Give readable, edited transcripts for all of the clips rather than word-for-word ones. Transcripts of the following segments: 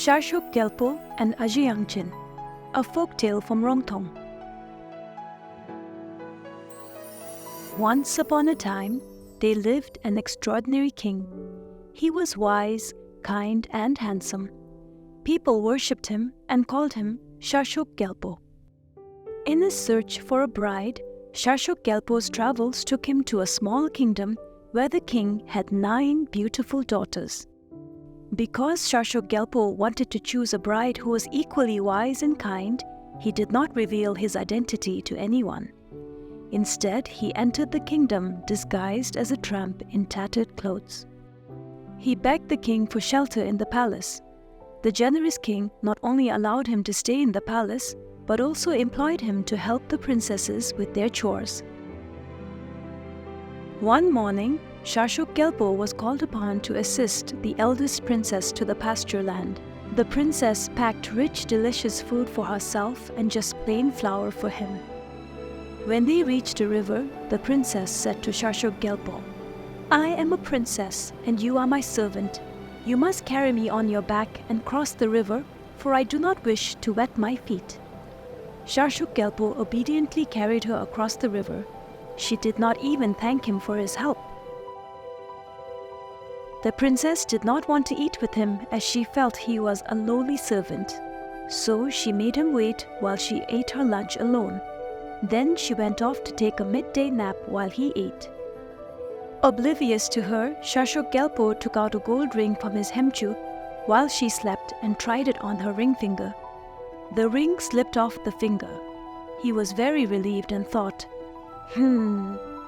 Sharchog Gyalpo and Aiyang Chin, a folktale from Rongthong. Once upon a time, there lived an extraordinary king. He was wise, kind, and handsome. People worshipped him and called him Sharchog Gyalpo. In his search for a bride, Sharchog Gyalpo's travels took him to a small kingdom where the king had 9 beautiful daughters. Because Sharchog Gyalpo wanted to choose a bride who was equally wise and kind, he did not reveal his identity to anyone. Instead, he entered the kingdom disguised as a tramp in tattered clothes. He begged the king for shelter in the palace. The generous king not only allowed him to stay in the palace, but also employed him to help the princesses with their chores. One morning, Sharchog Gyalpo was called upon to assist the eldest princess to the pasture land. The princess packed rich, delicious food for herself and just plain flour for him. When they reached a river, the princess said to Sharchog Gyalpo, "I am a princess and you are my servant. You must carry me on your back and cross the river, for I do not wish to wet my feet." Sharchog Gyalpo obediently carried her across the river. She did not even thank him for his help. The princess did not want to eat with him as she felt he was a lowly servant. So she made him wait while she ate her lunch alone. Then she went off to take a midday nap while he ate. Oblivious to her, Sharchog Gyalpo took out a gold ring from his hemchu while she slept and tried it on her ring finger. The ring slipped off the finger. He was very relieved and thought,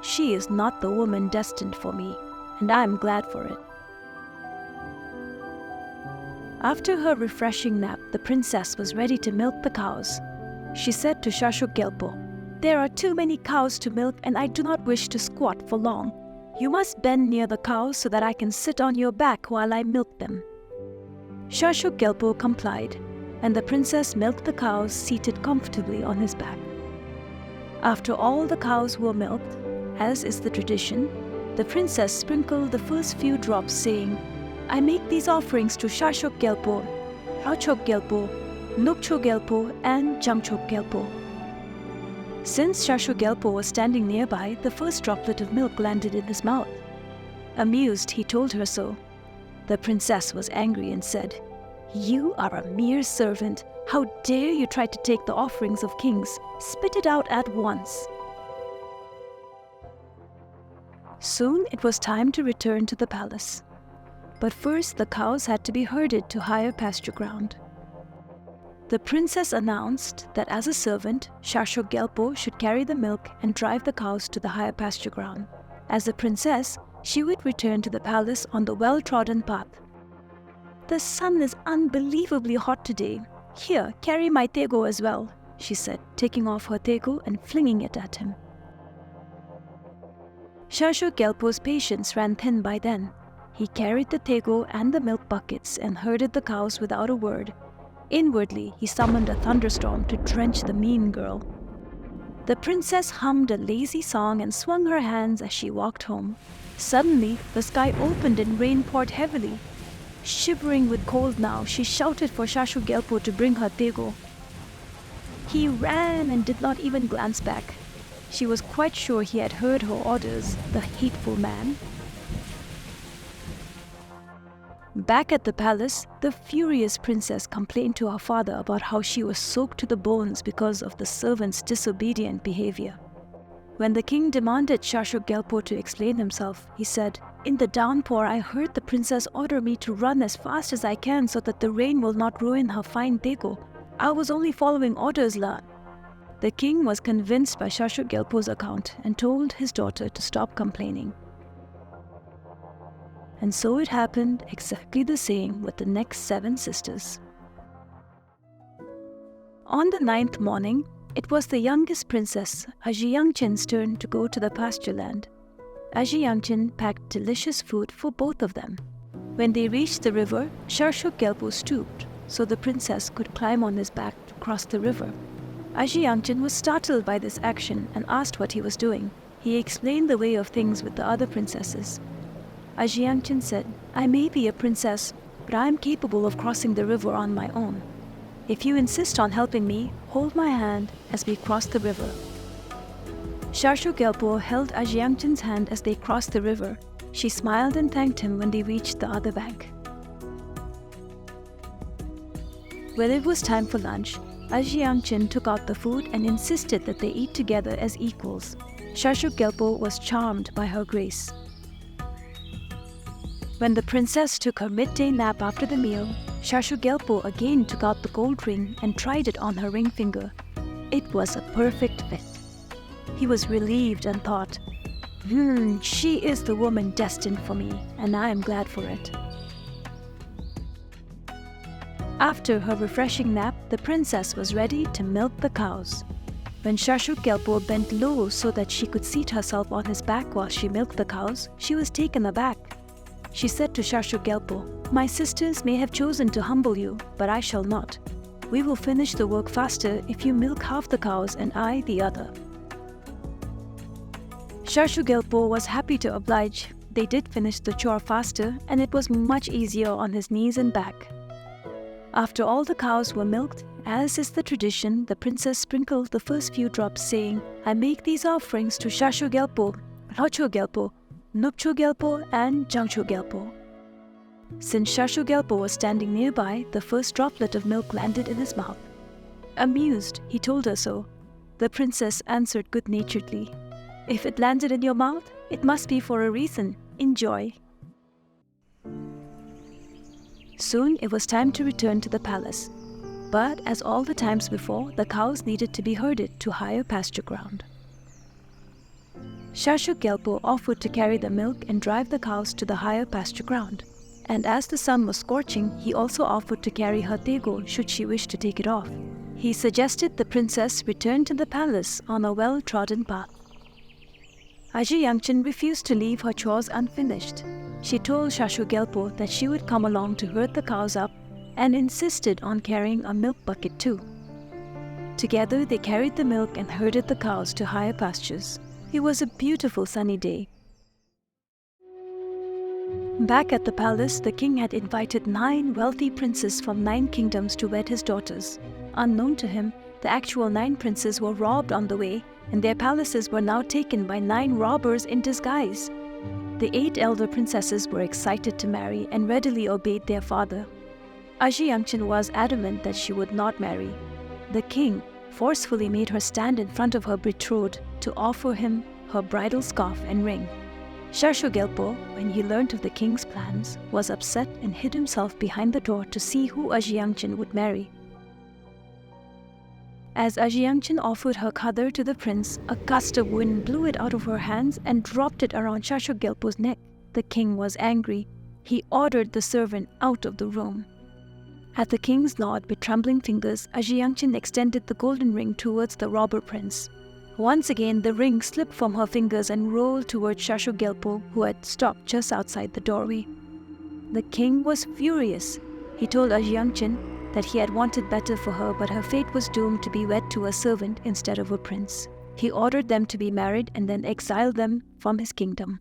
she is not the woman destined for me, and I am glad for it. After her refreshing nap, the princess was ready to milk the cows. She said to Sharchog Gyalpo, "There are too many cows to milk and I do not wish to squat for long. You must bend near the cows so that I can sit on your back while I milk them." Sharchog Gyalpo complied, and the princess milked the cows seated comfortably on his back. After all the cows were milked, as is the tradition, the princess sprinkled the first few drops, saying, "I make these offerings to Sharchog Gyalpo, Sharchog Gyalpo, Nokchog Gyalpo, and Jangchog Gyalpo." Since Sharchog Gyalpo was standing nearby, the first droplet of milk landed in his mouth. Amused, he told her so. The princess was angry and said, "You are a mere servant. How dare you try to take the offerings of kings? Spit it out at once." Soon it was time to return to the palace. But first the cows had to be herded to higher pasture ground. The princess announced that as a servant, Sharchog Gyalpo should carry the milk and drive the cows to the higher pasture ground. As a princess, she would return to the palace on the well-trodden path. "The sun is unbelievably hot today. Here, carry my tego as well," she said, taking off her tego and flinging it at him. Sharchog Gyalpo's patience ran thin by then. He carried the tego and the milk buckets and herded the cows without a word. Inwardly, he summoned a thunderstorm to drench the mean girl. The princess hummed a lazy song and swung her hands as she walked home. Suddenly, the sky opened and rain poured heavily. Shivering with cold now, she shouted for Sharchog Gyalpo to bring her tego. He ran and did not even glance back. She was quite sure he had heard her orders, the hateful man. Back at the palace, the furious princess complained to her father about how she was soaked to the bones because of the servant's disobedient behavior. When the king demanded Sharchog Gyalpo to explain himself, he said, "In the downpour, I heard the princess order me to run as fast as I can so that the rain will not ruin her fine tego. I was only following orders, la." The king was convinced by Sharchog Gyalpo's account and told his daughter to stop complaining. And so it happened exactly the same with the next 7 sisters. On the 9th morning, it was the youngest princess, Aiyang Chin's turn to go to the pasture land. Aiyang Chin packed delicious food for both of them. When they reached the river, Sharchog Gyalpo stooped so the princess could climb on his back to cross the river. Aiyang Chin was startled by this action and asked what he was doing. He explained the way of things with the other princesses. Aiyang Chin said, "I may be a princess, but I am capable of crossing the river on my own. If you insist on helping me, hold my hand as we cross the river." Sharchog Gyalpo held Aiyang Chin's hand as they crossed the river. She smiled and thanked him when they reached the other bank. When it was time for lunch, Aiyang Chin took out the food and insisted that they eat together as equals. Sharchog Gyalpo was charmed by her grace. When the princess took her midday nap after the meal, Sharchog Gyalpo again took out the gold ring and tried it on her ring finger. It was a perfect fit. He was relieved and thought, she is the woman destined for me, and I am glad for it. After her refreshing nap, the princess was ready to milk the cows. When Sharchog Gyalpo bent low so that she could seat herself on his back while she milked the cows, she was taken aback. She said to Sharchog Gyalpo, "My sisters may have chosen to humble you, but I shall not. We will finish the work faster if you milk half the cows and I the other." Sharchog Gyalpo was happy to oblige. They did finish the chore faster, and it was much easier on his knees and back. After all the cows were milked, as is the tradition, the princess sprinkled the first few drops, saying, "I make these offerings to Sharchog Gyalpo, Rongthong Gyalpo, Nupcho Gyalpo, and Jangcho Gyalpo." Since Sharchog Gyalpo was standing nearby, the first droplet of milk landed in his mouth. Amused, he told her so. The princess answered good-naturedly, "If it landed in your mouth, it must be for a reason. Enjoy." Soon it was time to return to the palace. But as all the times before, the cows needed to be herded to higher pasture ground. Sharchog Gyalpo offered to carry the milk and drive the cows to the higher pasture ground. And as the sun was scorching, he also offered to carry her tego should she wish to take it off. He suggested the princess return to the palace on a well-trodden path. Yangchen refused to leave her chores unfinished. She told Sharchog Gyalpo that she would come along to herd the cows up and insisted on carrying a milk bucket too. Together they carried the milk and herded the cows to higher pastures. It was a beautiful sunny day. Back at the palace, the king had invited 9 wealthy princes from 9 kingdoms to wed his daughters. Unknown to him, the actual 9 princes were robbed on the way, and their palaces were now taken by 9 robbers in disguise. The 8 elder princesses were excited to marry and readily obeyed their father. Aiyang Chin was adamant that she would not marry. The king forcefully made her stand in front of her betrothed to offer him her bridal scarf and ring. Sharchog Gyalpo, when he learnt of the king's plans, was upset and hid himself behind the door to see who Aiyang Chin would marry. As Aiyang Chin offered her khadr to the prince, a gust of wind blew it out of her hands and dropped it around Sharchog Gyalpo's neck. The king was angry. He ordered the servant out of the room. At the king's nod, with trembling fingers, Aiyang Chin extended the golden ring towards the robber prince. Once again, the ring slipped from her fingers and rolled towards Sharchog Gyalpo, who had stopped just outside the doorway. The king was furious. He told Aiyang Chin that he had wanted better for her, but her fate was doomed to be wed to a servant instead of a prince. He ordered them to be married and then exiled them from his kingdom.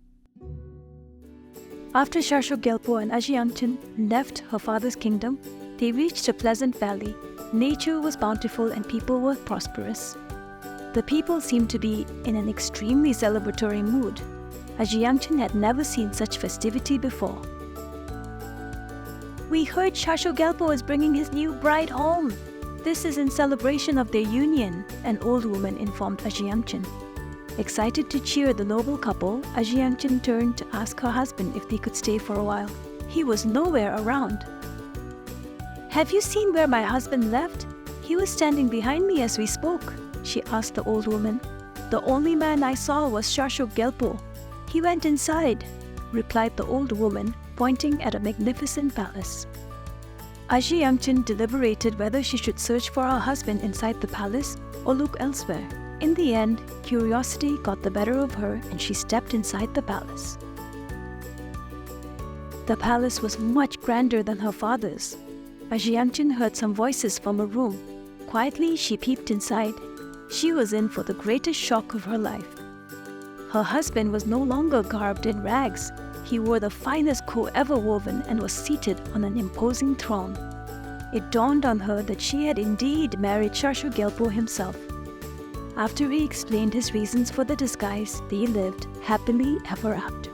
After Sharchog Gyalpo and Aiyang Chin left her father's kingdom, they reached a pleasant valley. Nature was bountiful and people were prosperous. The people seemed to be in an extremely celebratory mood. Aiyang Chin had never seen such festivity before. "We heard Sharchog Gyalpo is bringing his new bride home. This is in celebration of their union," an old woman informed Aiyang Chin. Excited to cheer the noble couple, Aiyang Chin turned to ask her husband if they could stay for a while. He was nowhere around. "Have you seen where my husband left? He was standing behind me as we spoke," she asked the old woman. "The only man I saw was Sharchog Gyalpo. He went inside," replied the old woman, pointing at a magnificent palace. Aiyang Chin deliberated whether she should search for her husband inside the palace or look elsewhere. In the end, curiosity got the better of her and she stepped inside the palace. The palace was much grander than her father's. Aiyang Chin heard some voices from a room. Quietly, she peeped inside. She was in for the greatest shock of her life. Her husband was no longer garbed in rags. He wore the finest coat ever woven and was seated on an imposing throne. It dawned on her that she had indeed married Sharchog Gyalpo himself. After he explained his reasons for the disguise, they lived happily ever after.